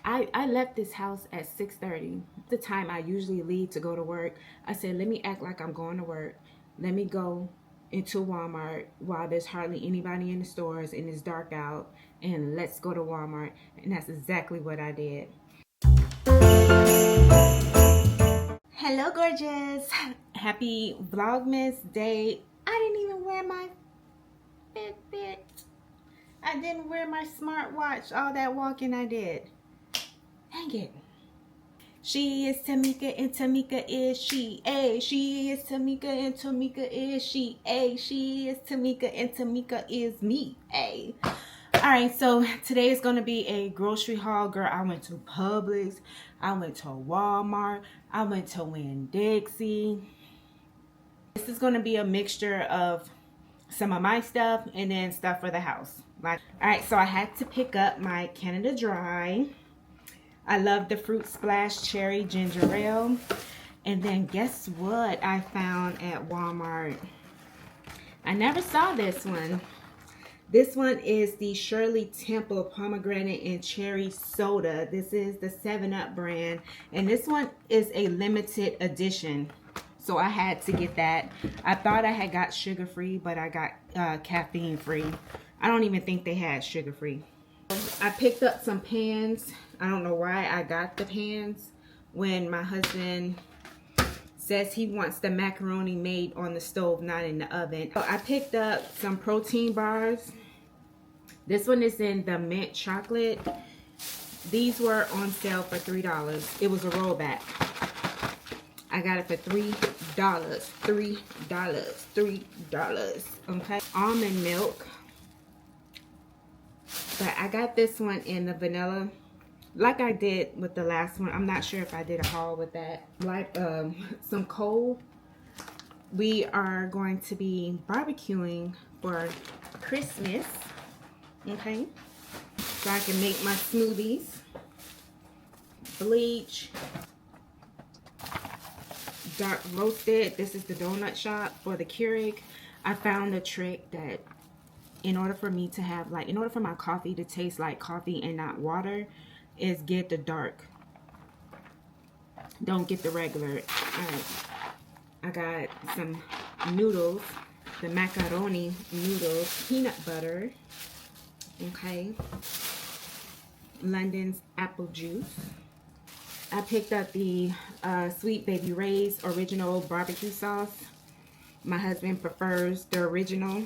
I left this house at 6:30, the time I usually leave to go to work. I said, let me act like I'm going to work. Let me go into Walmart while there's hardly anybody in the stores and it's dark out, and let's go to Walmart. And that's exactly what I did. Hello, gorgeous. Happy Vlogmas Day. I didn't even wear my Fitbit. I didn't wear my smartwatch. All that walking I did. Dang it. She is Tamika and Tamika is she. A. She is Tamika and Tamika is she. A. She is Tamika and Tamika is me. A. Alright, so today is going to be a grocery haul. Girl, I went to Publix. I went to Walmart. I went to Winn-Dixie. This is going to be a mixture of some of my stuff and then stuff for the house. Alright, so I had to pick up my Canada Dry. I love the Fruit Splash Cherry Ginger Ale. And then guess what I found at Walmart? I never saw this one. This one is the Shirley Temple Pomegranate and Cherry Soda. This is the 7-Up brand. And this one is a limited edition. So I had to get that. I thought I had got sugar-free, but I got caffeine-free. I don't even think they had sugar-free. I picked up some pans. I don't know why I got the pans when my husband says he wants the macaroni made on the stove, not in the oven. So I picked up some protein bars. This one is in the mint chocolate. These were on sale for $3. It was a rollback. I got it for $3. $3. Okay. Almond milk. But I got this one in the vanilla, like I did with the last one. I'm not sure if I did a haul with that. Like some coal. We are going to be barbecuing for Christmas. Okay. So I can make my smoothies. Bleach. Dark roasted. This is the donut shop for the Keurig. I found a trick that in order for me to have, like, in order for my coffee to taste like coffee and not water, is get the dark. Don't get the regular. Alright. I got some noodles. The macaroni noodles. Peanut butter. Okay. London's apple juice. I picked up the Sweet Baby Ray's original barbecue sauce. My husband prefers the original.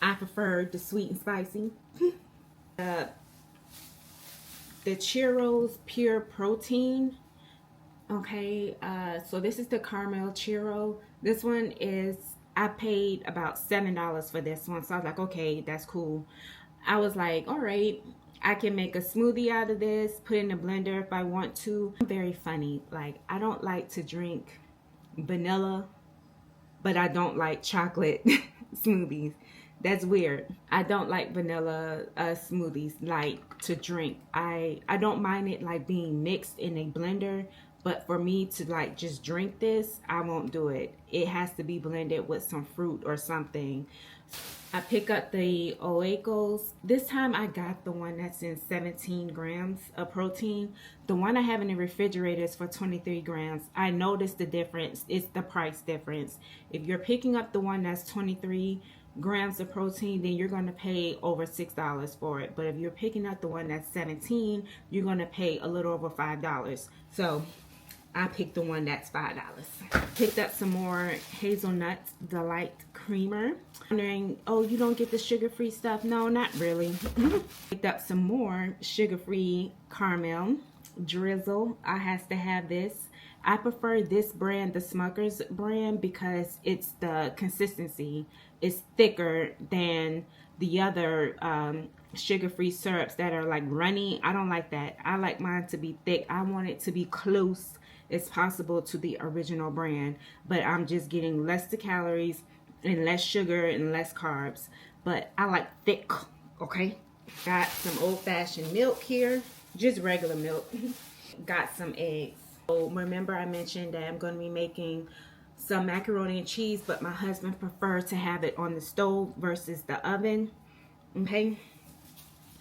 I prefer the sweet and spicy. The churros pure protein. Okay, so this is the caramel churro. This one is, I paid about $7 for this one. So I was like, okay, that's cool. I was like, all right, I can make a smoothie out of this, put it in a blender if I want to. I'm very funny. Like, I don't like to drink vanilla, but I don't like chocolate smoothies. That's weird. I don't like vanilla smoothies like to drink. I don't mind it like being mixed in a blender, but for me to like just drink this, I won't do it. It has to be blended with some fruit or something. I pick up the Oikos. This time I got the one that's in 17 grams of protein. The one I have in the refrigerator is for 23 grams. I noticed the difference. It's the price difference. If you're picking up the one that's 23 grams of protein, then you're going to pay over $6 for it. But if you're picking up the one that's 17, you're going to pay a little over $5. So I picked the one that's $5. Picked up some more Hazelnut Delight Creamer. Wondering, oh, you don't get the sugar-free stuff? No, not really. Picked up some more sugar-free caramel drizzle. I has to have this. I prefer this brand, the Smucker's brand, because it's the consistency is thicker than the other sugar-free syrups that are like runny. I don't like that. I like mine to be thick. I want it to be close as possible to the original brand, but I'm just getting less the calories and less sugar and less carbs, but I like thick. Okay, got some old-fashioned milk here, just regular milk. Got some eggs. So remember I mentioned that I'm going to be making some macaroni and cheese, but my husband prefers to have it on the stove versus the oven. Okay,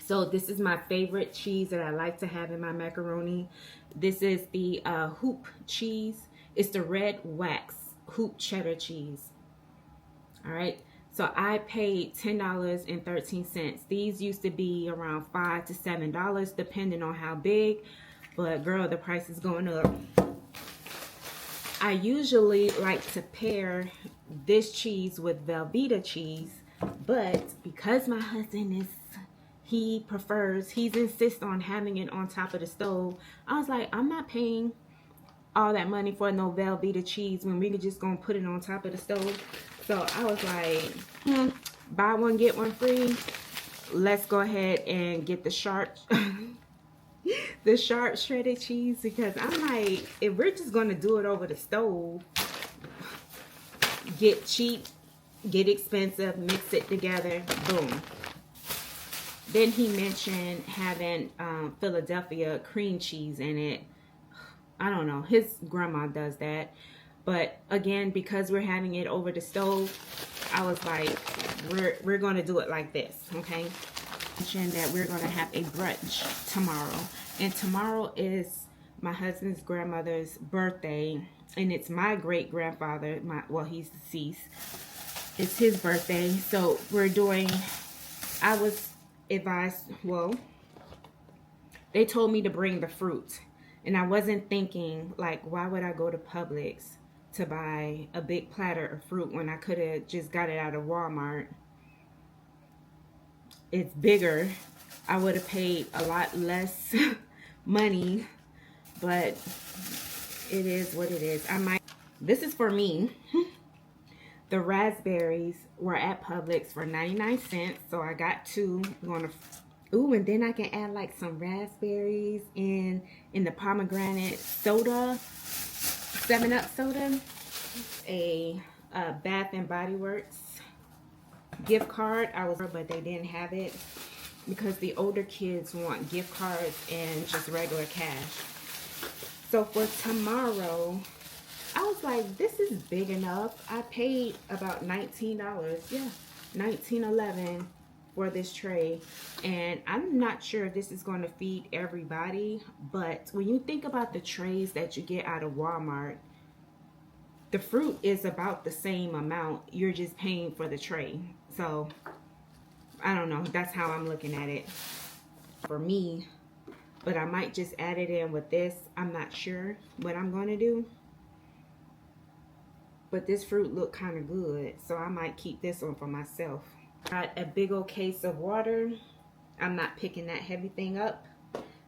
So this is my favorite cheese that I like to have in my macaroni. This is the hoop cheese. It's the red wax hoop cheddar cheese. All right. So I paid $10.13. These used to be around $5 to $7 depending on how big. But girl, the price is going up. I usually like to pair this cheese with Velveeta cheese, but because my husband he insists on having it on top of the stove, I was like, I'm not paying all that money for no Velveeta cheese when we could just gonna put it on top of the stove. So I was like, buy one get one free. Let's go ahead and get the sharp the sharp shredded cheese, because I'm like, if we're just gonna do it over the stove, get cheap, get expensive, mix it together, boom. Then he mentioned having Philadelphia cream cheese in it. I don't know, his grandma does that. But again, because we're having it over the stove, I was like, we're gonna do it like this, okay? Mentioned that we're gonna have a brunch tomorrow, and tomorrow is my husband's grandmother's birthday, and it's my great grandfather. Well, he's deceased. It's his birthday, so we're doing. I was advised. Well, they told me to bring the fruit, and I wasn't thinking like, why would I go to Publix to buy a big platter of fruit when I could have just got it out of Walmart? It's bigger. I would have paid a lot less money, but it is what it is. This is for me. The raspberries were at Publix for 99 cents, so I got two. Ooh, and then I can add like some raspberries in the pomegranate soda, 7-Up soda, a Bath and Body Works gift card. But they didn't have it because the older kids want gift cards and just regular cash. So for tomorrow, I was like, this is big enough. I paid about $19. Yeah, $19.11 for this tray. And I'm not sure if this is going to feed everybody, but when you think about the trays that you get out of Walmart, the fruit is about the same amount. You're just paying for the tray. So I don't know, that's how I'm looking at it for me. But I might just add it in with this. I'm not sure what I'm going to do, but this fruit looked kind of good, so I might keep this one for myself. Got a big old case of water. I'm not picking that heavy thing up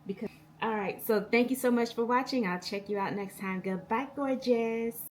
because all right, so thank you so much for watching. I'll check you out next time. Goodbye, gorgeous.